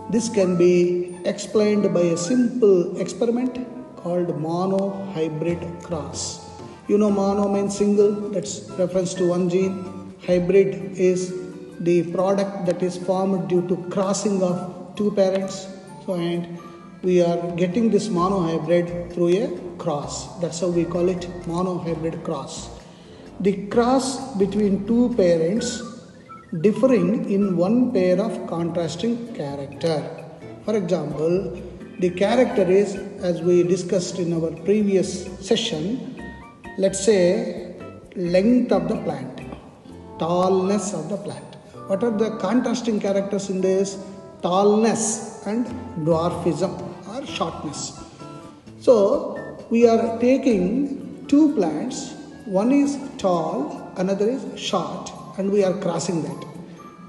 This can be explained by a simple experiment called monohybrid cross. You know, mono means single, that's reference to one gene. Hybrid is the product that is formed due to crossing of two parents. So, and we are getting this monohybrid through a cross. That's how we call it monohybrid cross. The cross between two parents differing in one pair of contrasting character. For example, the character is, as we discussed in our previous session, let's say length of the plant, tallness of the plant. What are the contrasting characters in this? Tallness and dwarfism or shortness. So we are taking two plants, one is tall, another is short, and we are crossing that.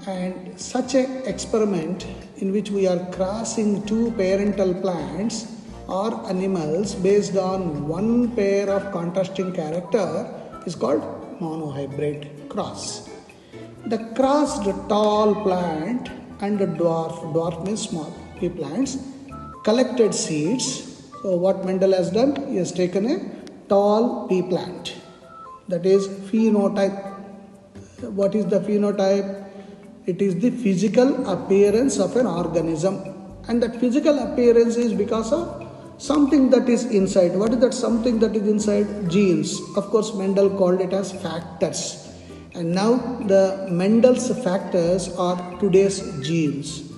And such an experiment in which we are crossing two parental plants or animals based on one pair of contrasting character is called monohybrid cross. The crossed tall plant and the dwarf means small pea plants, collected seeds. So what Mendel has done, he has taken a tall pea plant, that is phenotype. What is the phenotype? It is the physical appearance of an organism, and that physical appearance is because of something that is inside. What is that something that is inside? Genes. Of course, Mendel called it as factors. And now the Mendel's factors are today's genes.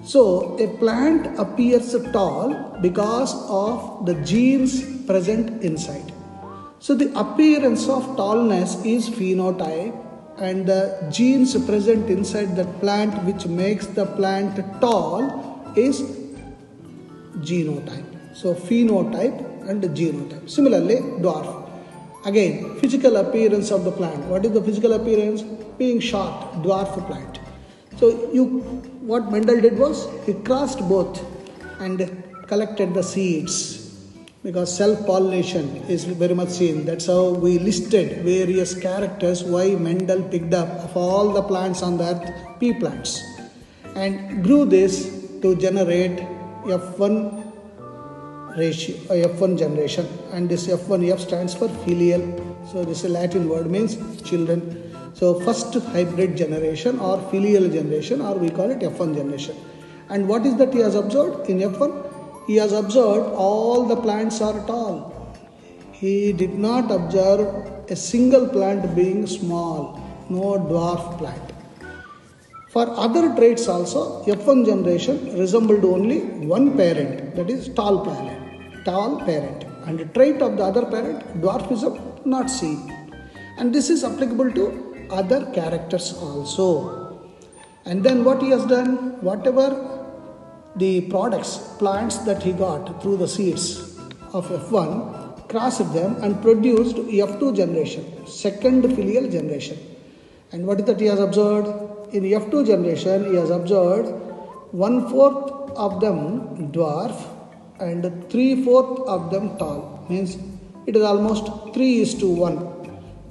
So a plant appears tall because of the genes present inside. So the appearance of tallness is phenotype, and the genes present inside the plant which makes the plant tall is genotype. So phenotype and genotype. Similarly, dwarf. Again, physical appearance of the plant. What is the physical appearance? Being short, dwarf plant. So what Mendel did was he crossed both and collected the seeds, because self-pollination is very much seen. That's how we listed various characters why Mendel picked up of all the plants on the earth, pea plants, and grew this to generate F1 ratio, F1 generation, and this F1F stands for filial. So this is a Latin word, means children. So first hybrid generation or filial generation, or we call it F1 generation. And what is that he has observed in F1? He has observed all the plants are tall. He did not observe a single plant being small, no dwarf plant. For other traits also, F1 generation resembled only one parent, that is tall parent. And the trait of the other parent, dwarfism, not seen. And this is applicable to other characters also. And then what he has done, whatever the products, plants that he got through the seeds of F1, crossed them and produced F2 generation, second filial generation. And what is that he has observed? In F2 generation, he has observed 1/4 of them dwarf and 3/4 of them tall. Means it is almost 3:1.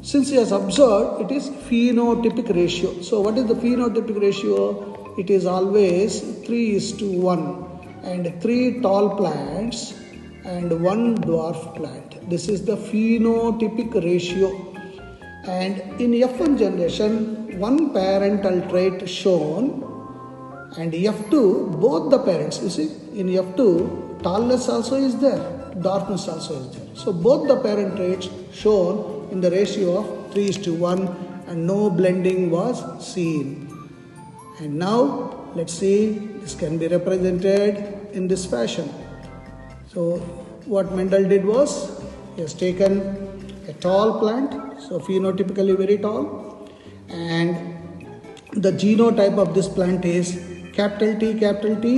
Since he has observed, it is phenotypic ratio. So what is the phenotypic ratio? It is always 3:1, and 3 tall plants and 1 dwarf plant. This is the phenotypic ratio. And in F1 generation, one parental trait shown, and F2, both the parents, you see, in F2, tallness also is there, dwarfness also is there. So both the parent traits shown in the ratio of 3:1, and no blending was seen. And now let's see, this can be represented in this fashion. So what Mendel did was, he has taken a tall plant, so phenotypically very tall, and the genotype of this plant is capital T, capital T.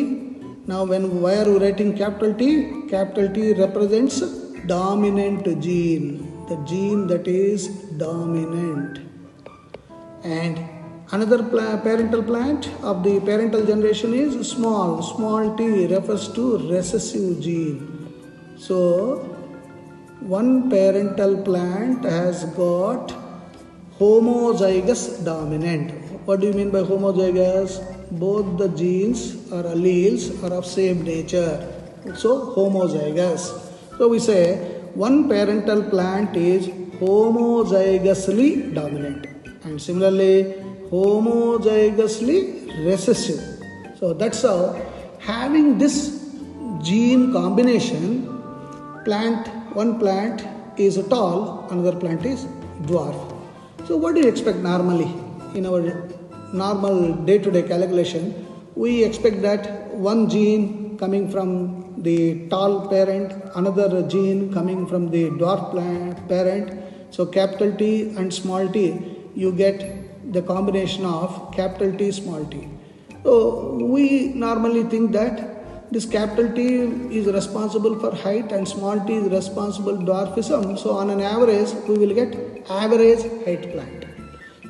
Now why are we writing capital T? Capital T represents dominant gene, the gene that is dominant. And another parental plant of the parental generation is small t refers to recessive gene. So one parental plant has got homozygous dominant. What do you mean by homozygous? both the genes or alleles are of same nature. So homozygous. So we say one parental plant is homozygously dominant and similarly homozygously recessive. So that's how having this gene combination, one plant is tall, another plant is dwarf. So what do you expect normally in our normal day-to-day calculation? We expect that one gene coming from the tall parent, another gene coming from the dwarf parent. So capital T and small t, you get the combination of capital T, small t. So we normally think that this capital T is responsible for height and small t is responsible dwarfism. So on an average, we will get average height plant.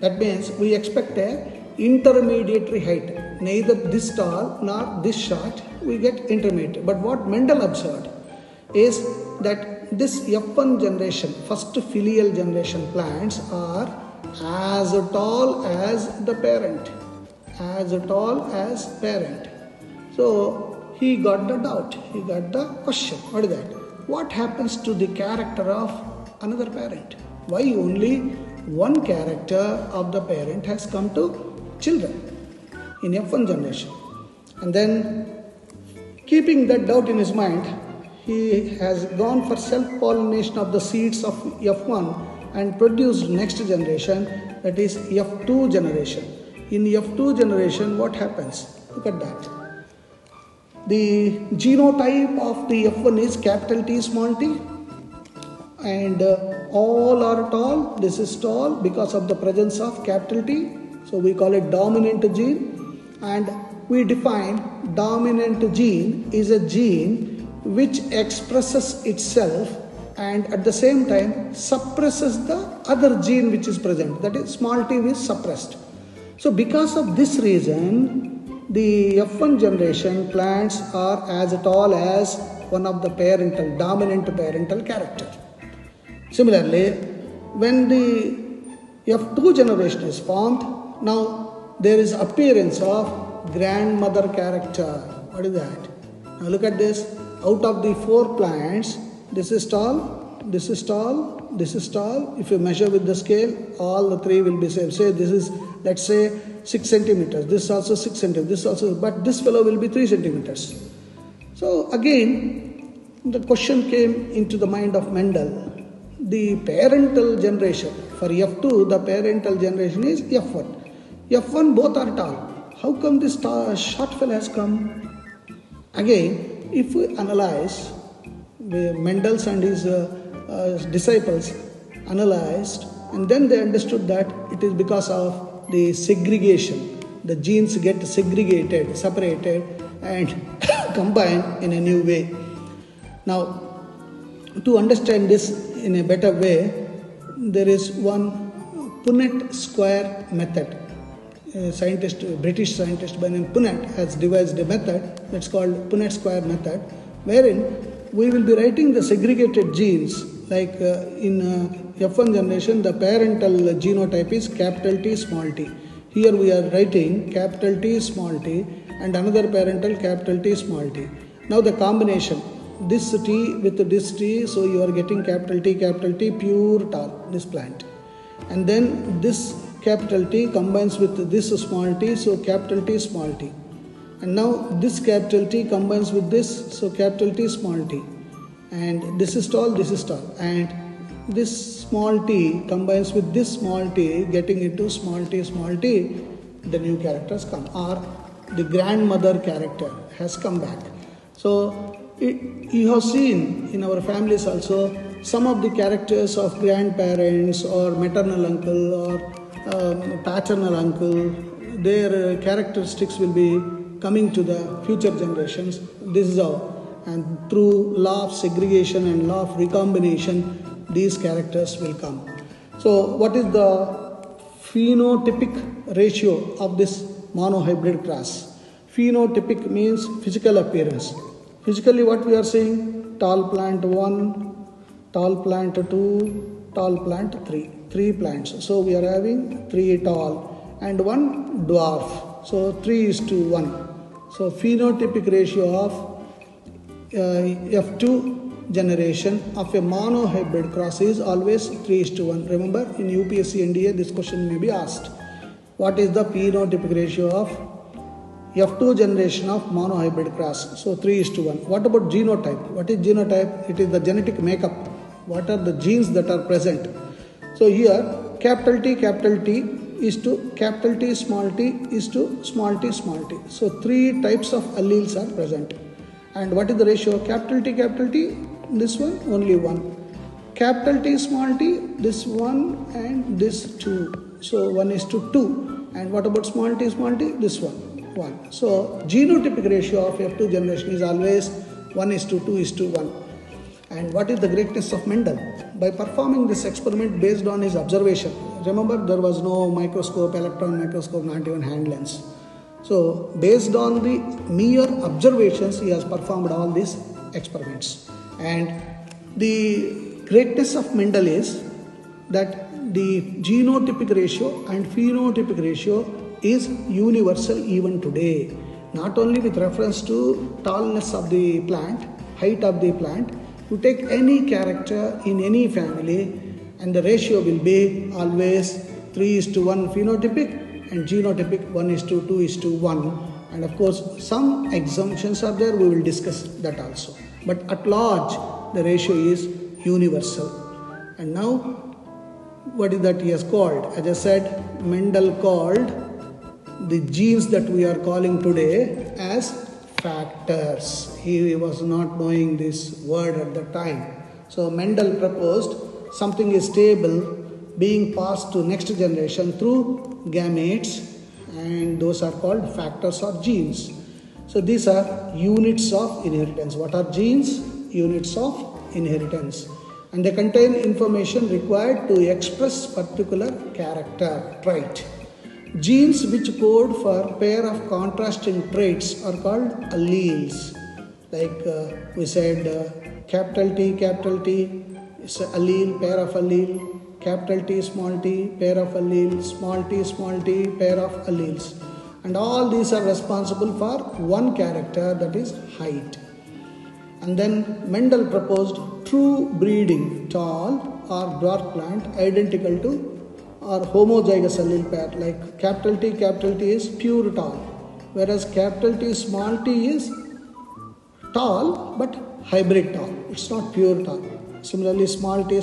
That means we expect a intermediary height. Neither this tall nor this short, we get intermediate. But what Mendel observed is that this F1 generation, first filial generation plants are as tall as the parent. As tall as parent. So he got the doubt, he got the question. What is that? What happens to the character of another parent? Why only one character of the parent has come to children in F1 generation? And then keeping that doubt in his mind, he has gone for self-pollination of the seeds of F1 and produced next generation, that is F2 generation. In F2 generation, what happens? Look at that. The genotype of the F1 is capital T, small t, and all are tall. This is tall because of the presence of capital T. So we call it dominant gene, and we define dominant gene is a gene which expresses itself and at the same time suppresses the other gene which is present, that is small t is suppressed. So because of this reason, the F1 generation plants are as tall as one of the dominant parental character. Similarly, when the F2 generation is formed, now there is appearance of grandmother character. What is that? Now look at this. Out of the 4 plants, this is tall, this is tall, this is tall. If you measure with the scale, all the 3 will be same. Say this is, let's say, 6 centimeters. This is also 6 centimeters. This also, but this fellow will be 3 centimeters. So again, the question came into the mind of Mendel. The parental generation for F2, the parental generation is F1. F1 both are tall. How come this short fellow has come? Again, if we analyze, Mendel's and his disciples analyzed, and then they understood that it is because of the segregation. The genes get segregated, separated, and combined in a new way. Now, to understand this in a better way, there is one Punnett square method. A British scientist by name Punnett has devised a method that's called Punnett square method, wherein we will be writing the segregated genes. Like in F1 generation, the parental genotype is capital T, small t. Here we are writing capital T, small t, and another parental capital T, small t. Now the combination, this T with this T, so you are getting capital T, pure tall, this plant. And then this capital T combines with this small t, so capital T, small t. And now this capital T combines with this, so capital T, small t. And this is tall, and this small t combines with this small t, getting into small t, the new characters come, or the grandmother character has come back. So you have seen in our families also some of the characters of grandparents or maternal uncle or paternal uncle, their characteristics will be coming to the future generations. This is how. And through law of segregation and law of recombination, these characters will come. So what is the phenotypic ratio of this monohybrid cross? Phenotypic means physical appearance. Physically what we are seeing? Tall plant 1, tall plant 2, tall plant 3. 3 plants. So we are having 3 tall and 1 dwarf. So 3:1. So phenotypic ratio of F2 generation of a monohybrid cross is always 3:1. Remember, in UPSC NDA this question may be asked. What is the phenotypic ratio of F2 generation of monohybrid cross? So 3:1. What about genotype? What is genotype? It is the genetic makeup. What are the genes that are present? So here capital T is to capital T small t is to small t small t. So 3 types of alleles are present. And what is the ratio? Capital T, this one only 1. Capital T small t, this 1 and this 2. So 1:2. And what about small t, this one 1. So genotypic ratio of F2 generation is always 1:2:1. And what is the greatness of Mendel? By performing this experiment based on his observation. Remember, there was no microscope, electron microscope, not even hand lens. So based on the mere observations, he has performed all these experiments. And the greatness of Mendel is that the genotypic ratio and phenotypic ratio is universal even today. Not only with reference to tallness of the plant, height of the plant, you take any character in any family and the ratio will be always 3:1 phenotypic and genotypic 1:2:1. And of course, some exemptions are there, we will discuss that also. But at large, the ratio is universal. And now, what is that he has called? As I said, Mendel called the genes that we are calling today as factors. He was not knowing this word at the time. So Mendel proposed something is stable being passed to next generation through gametes, and those are called factors or genes. So these are units of inheritance. What are genes? Units of inheritance. And they contain information required to express particular character, trait. Genes which code for pair of contrasting traits are called alleles. Like we said, capital T is allele, pair of allele. Capital T, pair of alleles. Small t, pair of alleles. And all these are responsible for one character, that is height. And then Mendel proposed true breeding, tall or dwarf plant identical to or homozygous allele pair, like capital T is pure tall, whereas capital T small t is tall but hybrid tall. It's not pure tall. Similarly, small t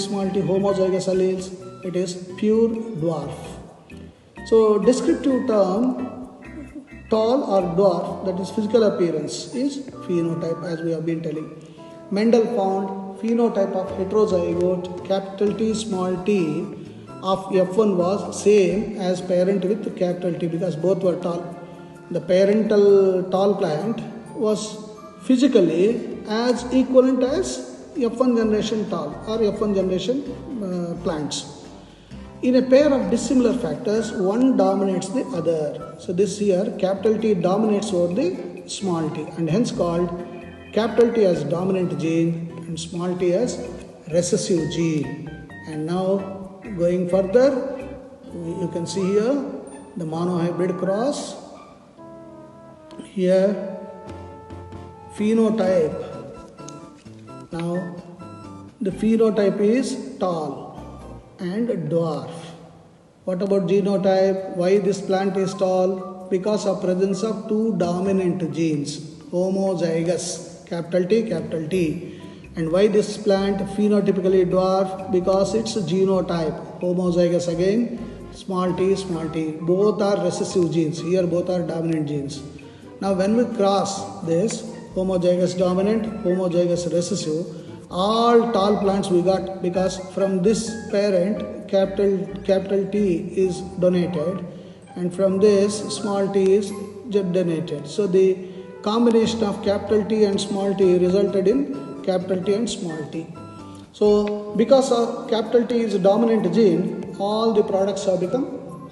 homozygous alleles, it is pure dwarf. So descriptive term tall or dwarf, that is physical appearance, is phenotype, as we have been telling. Mendel found phenotype of heterozygote capital T small t of F1 was same as parent with capital T, because both were tall. The parental tall plant was physically as equivalent as F1 generation tall or F1 generation plants. In a pair of dissimilar factors, one dominates the other. So this here, capital T dominates over the small t, and hence called capital T as dominant gene and small t as recessive gene. And now going further, you can see here the monohybrid cross. Here phenotype. Now the phenotype is tall and dwarf. What about genotype? Why this plant is tall? Because of presence of two dominant genes, homozygous, capital T. And why this plant phenotypically dwarf? Because its genotype, homozygous again, small t. Both are recessive genes. Here both are dominant genes. Now when we cross this, homozygous dominant, homozygous recessive, all tall plants we got, because from this parent capital T is donated, and from this small t is donated. So the combination of capital T and small t resulted in capital T and small t. So because of capital T is a dominant gene, all the products have become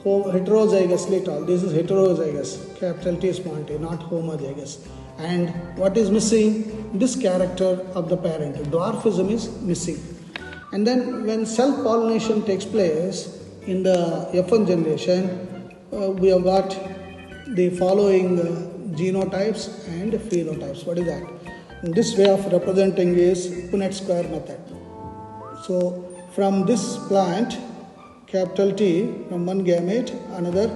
heterozygously tall. This is heterozygous, capital T small t, not homozygous. And what is missing? This character of the parent, dwarfism, is missing. And then when self-pollination takes place in the F1 generation, we have got the following genotypes and phenotypes. What is that? And this way of representing is Punnett square method. So from this plant, capital T, from one gamete, another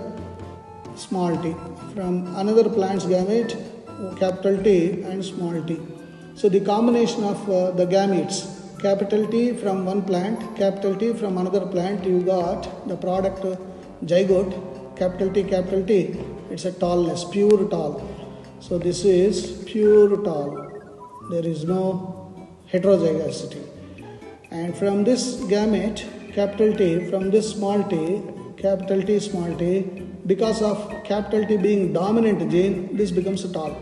small t. From another plant's gamete, capital T and small t. So the combination of the gametes, capital T from one plant, capital T from another plant, you got the product zygote, capital T, it's a tallness, pure tall. So this is pure tall. There is no heterozygosity. And from this gamete, capital T, from this small t, capital T, small t, because of capital T being dominant gene, this becomes a tall.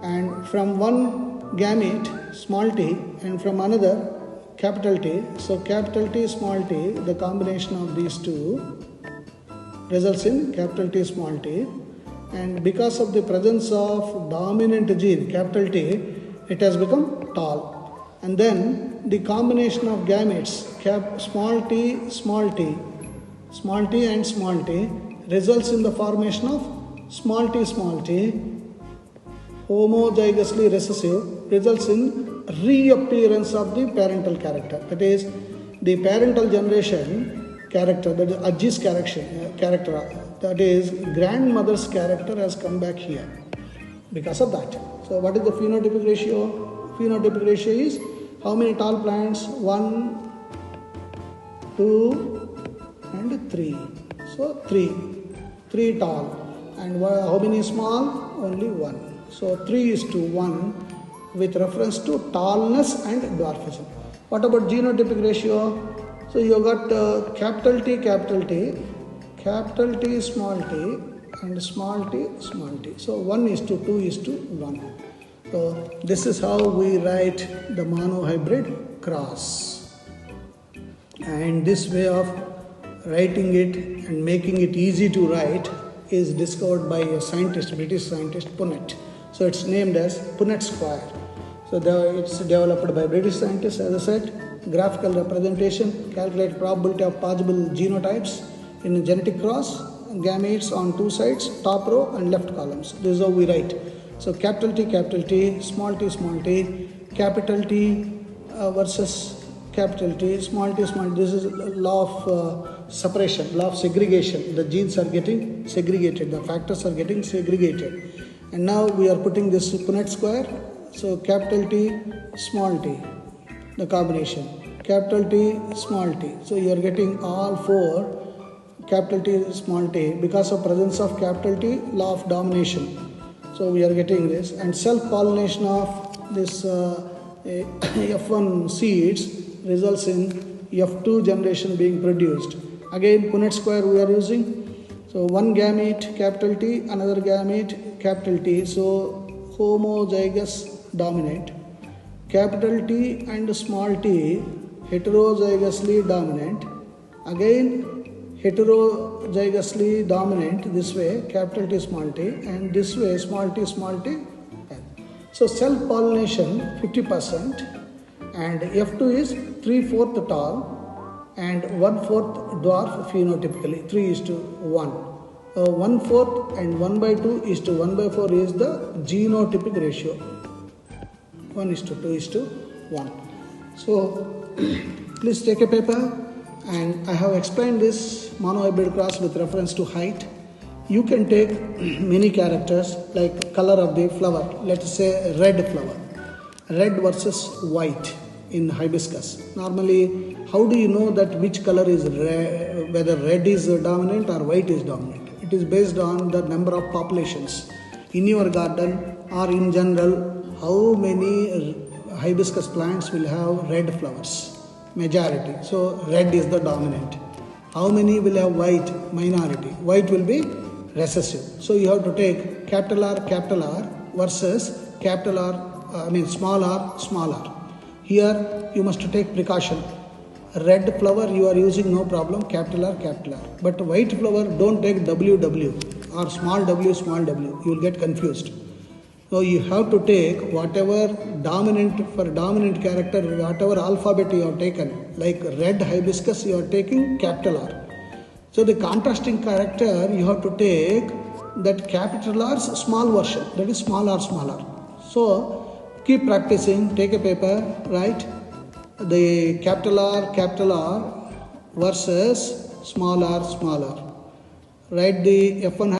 And from one gamete, small t, and from another, capital T, so capital T, small t, the combination of these two results in capital T, small t. And because of the presence of dominant gene, capital T, it has become tall. And then the combination of gametes, small t, and small t, results in the formation of small t, homozygously recessive, results in reappearance of the parental character. That is, the parental generation character, that is Ajji's character, that is grandmother's character, has come back here because of that. So what is the phenotypic ratio? Phenotypic ratio is how many tall plants? 1, 2 and 3. So 3 tall. And how many small? Only 1. So 3:1 with reference to tallness and dwarfism. What about genotypic ratio? So you got capital T, small t, and small t. So 1:2:1. So this is how we write the monohybrid cross. And this way of writing it and making it easy to write is discovered by a scientist, British scientist, Punnett. So it's named as Punnett square. So it's developed by British scientists, as I said. Graphical representation, calculate probability of possible genotypes in a genetic cross, gametes on two sides, top row and left columns. This is how we write. So capital T, small t, capital T versus capital T, small t. This is law of separation, law of segregation. The genes are getting segregated, the factors are getting segregated. And now we are putting this Punnett square. So capital T, small t, the combination. Capital T, small t. So you are getting all four capital T, small t because of presence of capital T, law of domination. So we are getting this. And self-pollination of this F1 seeds results in F2 generation being produced. Again, Punnett square we are using. So one gamete, capital T, another gamete, capital T. So homozygous dominant. Capital T and small t heterozygously dominant. Again heterozygously dominant this way, capital T, small t, and this way small t. So self-pollination 50%, and F2 is 3/4 tall and 1/4 dwarf phenotypically, 3:1. 1/4 and 1/2 is to 1/4 is the genotypic ratio. 1:2:1. So please take a paper, and I have explained this monohybrid cross with reference to height. You can take many characters like color of the flower. Let us say red flower, red versus white in hibiscus. Normally, how do you know that which color is red, whether red is dominant or white is dominant? It is based on the number of populations in your garden, or in general, how many hibiscus plants will have red flowers? Majority. So red is the dominant. How many will have white? Minority. White will be recessive. So you have to take capital R versus small r. Here you must take precaution. Red flower you are using, no problem, capital R. But white flower, don't take WW or small w. You will get confused. So you have to take whatever dominant character, whatever alphabet you have taken. Like red hibiscus, you are taking capital R. So the contrasting character, you have to take that capital R's small version, that is small r smaller. So keep practicing, take a paper, write the capital R versus small r smaller. Write the F1